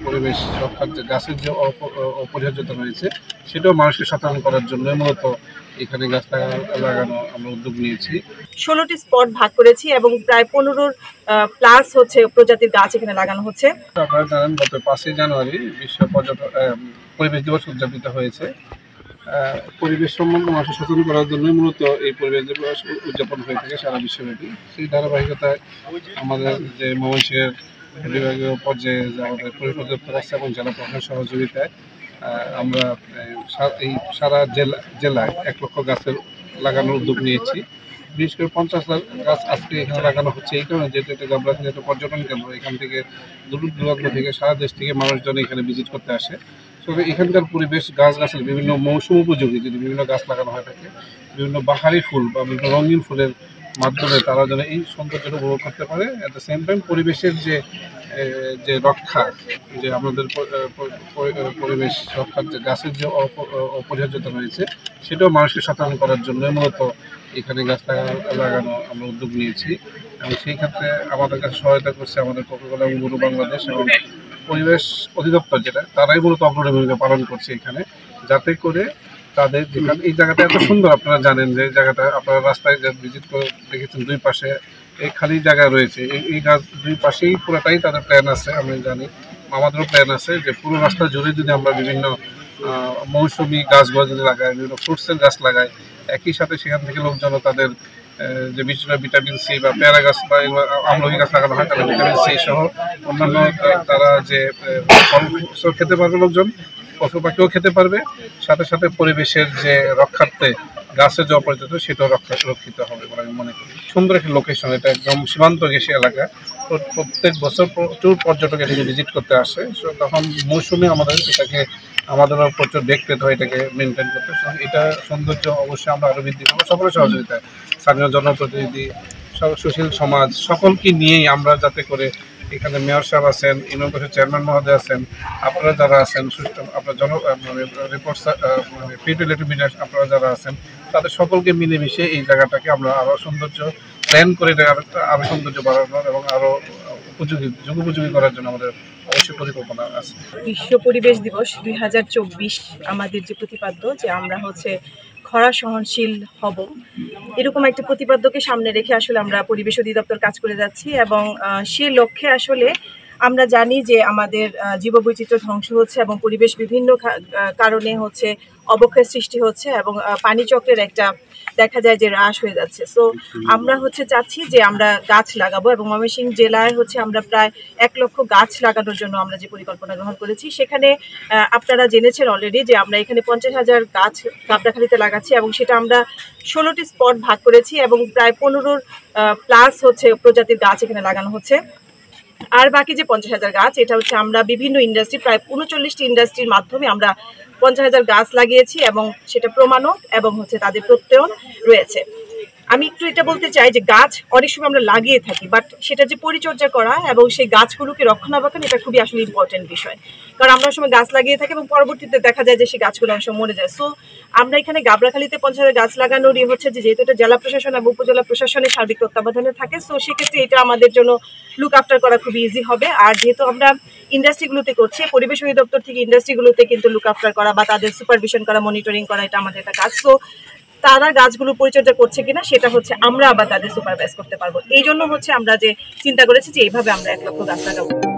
পরিবেশ রক্ষার যে গাছের যে অপরিহার্যতা রয়েছে সেটাও মানুষকে সচেতন করার জন্য মূলত এখানে গাছ লাগানো আমরা উদ্যোগ নিয়েছি। 16টি স্পট ভাগ করেছি এবং প্রায় 15 প্লাস হচ্ছে প্রজাতির গাছ এখানে লাগানো হচ্ছে। আপনারা জানেন গত 5ই জানুয়ারি বিশ্ব পরিবেশ দিবস উদযাপিত হয়েছে। পরিবেশ সম্বন্ধে মানুষের সচেতন করার জন্য মূলত এই পরিবেশ দিবস উদযাপন হয়ে থাকে সারা বিশ্বব্যাপী। সেই ধারাবাহিকতায় আমাদের যে ময়মনসিংহের বিভাগীয় পর্যায়ে যে আমাদের পরিবেশ অধিদপ্তর আছে এবং জেলা প্রশাসনের সহযোগিতায় আমরা এই সারা জেলায় 1 লক্ষ গাছের লাগানোর উদ্যোগ নিয়েছি। বিশেষ করে 50,000 গাছ আজকে এখানে লাগানো হচ্ছে এই কারণে যেহেতু এটা গাবলাখালী একটা পর্যটন কেন্দ্র, এখান থেকে দূর দূরান্ত থেকে সারা দেশ থেকে মানুষজন এখানে ভিজিট করতে আসে। তবে এখানকার পরিবেশ গাছের বিভিন্ন মৌসুম উপযোগী যদি বিভিন্ন গাছ লাগানো হয়ে থাকে, বিভিন্ন বাহারি ফুল বা বিভিন্ন রঙিন ফুলের মাধ্যমে তারা যেন এই সৌন্দর্যটা উপভোগ করতে পারে। অ্যাট দ্য সেম টাইম পরিবেশের যে রক্ষা, যে আমাদের পরিবেশ রক্ষার যে গাছের যে অপরিহার্যতা রয়েছে সেটাও মানুষকে সচেতন করার জন্য মূলত এখানে গাছ লাগানো আমরা উদ্যোগ নিয়েছি। এবং সেই ক্ষেত্রে আমাদের কাছে সহায়তা করছে আমাদের কোকাকোলা উবুরু বাংলাদেশ এবং পরিবেশ অধিদপ্তর, যেটা তারাই মূলত অগ্রণী ভূমিকা পালন করছে এখানে, যাতে করে তাদের যেখানে এই জায়গাটা এত সুন্দর, আপনারা জানেন যে জায়গাটা আপনারা রাস্তায় ভিজিট করে দেখেছেন, 2 পাশে এই খালি জায়গা রয়েছে। এই গাছ 2 পাশেই পুরোটাই তাদের প্ল্যান আছে, আমি জানি আমাদেরও প্ল্যান আছে যে পুরো রাস্তা জুড়ে যদি আমরা বিভিন্ন মৌসুমি গাছগুলো যদি লাগাই, বিভিন্ন ফ্রুটসের গাছ লাগাই, একই সাথে সেখান থেকে লোকজন তাদের যে ভিটামিন সি বা পেয়ারা গাছ বা আমলকি গাছ লাগানো হয় তাহলে ভিটামিন সি সহ অন্যান্য তারা যে ফল খেতে পারবে, লোকজন পশু পাখিও খেতে পারবে, সাথে সাথে পরিবেশের যে রক্ষার্থে গাছের যে অপরিচিত সেটাও রক্ষিত হবে বলে আমি মনে করি। সুন্দর একটা লোকেশন, এটা একদম সীমান্ত ঘেঁষে এলাকা। প্রত্যেক বছর প্রচুর পর্যটক এটাকে ভিজিট করতে আসে। তখন মৌসুমে আমাদেরও প্রচুর বেগ পেতে হয় এটাকে মেনটেন করতে। এটা সৌন্দর্য অবশ্যই আমরা আরও বৃদ্ধি করবো সকলের সহযোগিতায়, স্থানীয় জনপ্রতিনিধি, সুশীল সমাজ সকলকে নিয়েই আমরা, যাতে করে এখানে মেয়র সাহেব আছেন, ইউনিয়ন পরিষদের চেয়ারম্যান মহোদয় আছেন, আপনারা যারা আছেন, আপনার ফিল্ড রিলেটিভ মিডিয়া আপনারা যারা আছেন, তাদের সকলকে মিলেমিশে এই জায়গাটাকে আমরা আরও সৌন্দর্য প্ল্যান করে আরও সৌন্দর্য বাড়ানোর এবং আরও যুগোপযোগী করার জন্য আমাদের অবশ্যই পরিকল্পনা আছে। বিশ্ব পরিবেশ দিবস 2024 আমাদের যে প্রতিপাদ্য, যে আমরা হচ্ছে খরা সহনশীল হব, এরকম একটা প্রতিপাদ্যকে সামনে রেখে আসলে আমরা পরিবেশ অধিদপ্তর কাজ করে যাচ্ছি। এবং সে লক্ষ্যে আসলে আমরা জানি যে আমাদের জীববৈচিত্র্য ধ্বংস হচ্ছে এবং পরিবেশ বিভিন্ন কারণে হচ্ছে অবক্ষয়ের সৃষ্টি হচ্ছে এবং পানি চক্রের একটা দেখা যায় যে হ্রাস হয়ে যাচ্ছে। সো আমরা হচ্ছে চাচ্ছি যে আমরা গাছ লাগাবো এবং ময়মনসিংহ জেলায় হচ্ছে আমরা প্রায় 1 লক্ষ গাছ লাগানোর জন্য আমরা যে পরিকল্পনা গ্রহণ করেছি, সেখানে আপনারা জেনেছেন অলরেডি যে আমরা এখানে 50,000 গাছ গাবলাখালীতে লাগাচ্ছি এবং সেটা আমরা 16টি স্পট ভাগ করেছি এবং প্রায় 15 প্লাস হচ্ছে প্রজাতির গাছ এখানে লাগানো হচ্ছে। আর বাকি যে 50,000 গাছ, এটা হচ্ছে আমরা বিভিন্ন ইন্ডাস্ট্রি, প্রায় 39টি ইন্ডাস্ট্রির মাধ্যমে আমরা 50,000 গাছ লাগিয়েছি এবং সেটা প্রমাণক এবং হচ্ছে তাদের প্রত্যয়ন রয়েছে। আমি একটু এটা বলতে চাই যে গাছ অনেক সময় আমরা লাগিয়ে থাকি, বাট সেটা যে পরিচর্যা করা এবং সেই গাছগুলোকে রক্ষণাবেক্ষণ, এটা খুবই আসলে ইম্পর্টেন্ট বিষয়। কারণ আমরা সময় গাছ লাগিয়ে থাকি এবং পরবর্তীতে দেখা যায় যে সেই গাছগুলো অনেক সময় মরে যায়। সো আমরা এখানে গাবলাখালীতে 50,000 গাছ লাগানোরই হচ্ছে যে, যেহেতু এটা জেলা প্রশাসন এবং উপজেলা প্রশাসনের সার্বিক তত্ত্বাবধানে থাকে, সো সেক্ষেত্রে এটা আমাদের জন্য লুক আফটার করা খুবই ইজি হবে। আর যেহেতু আমরা ইন্ডাস্ট্রিগুলোতে করছি, পরিবেশ অধিদপ্তর থেকে ইন্ডাস্ট্রিগুলোতে কিন্তু লুক আফটার করা বা তাদের সুপারভিশন করা, মনিটরিং করা, এটা আমাদের একটা কাজ। সো তারা গাছগুলো পরিচর্যা করছে কিনা সেটা হচ্ছে আমরা আবার তাদের সুপারভাইজ করতে পারবো। এই জন্য হচ্ছে আমরা যে চিন্তা করেছি যে এইভাবে আমরা 1 লক্ষ গাছ লাগাবো।